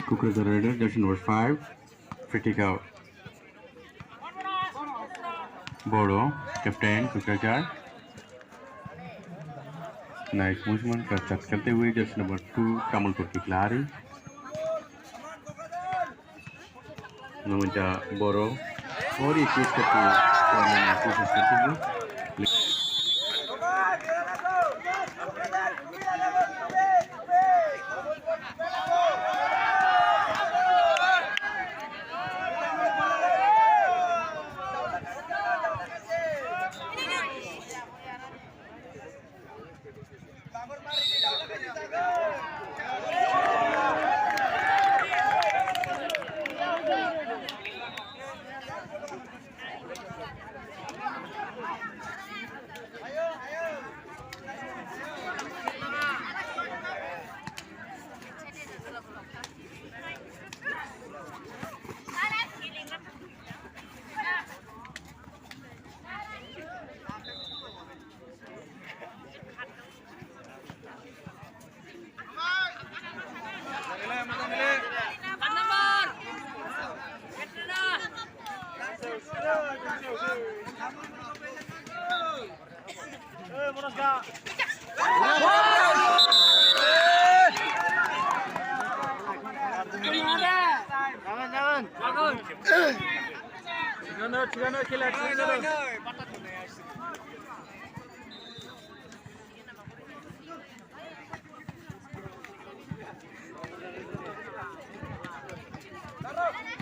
Kukurada Raider, jersey number 5, free kick out. Boro, captain, Kukurada. Nice movement का touch करते हुए Jersey number 2 Kamalpur की खिलाड़ी नमंजा बोरो और ये चीज करके कोशिश करते हुए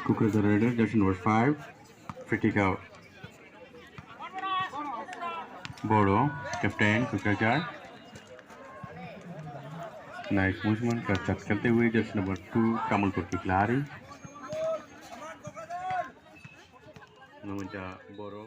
Kukurada Raider, jersey number 5, free kick out. Boro, captain, Kukurada. Nice movement का टच करते हुए जर्सी नंबर 2 कमलपुर की खिलाड़ी नमंजा बोरो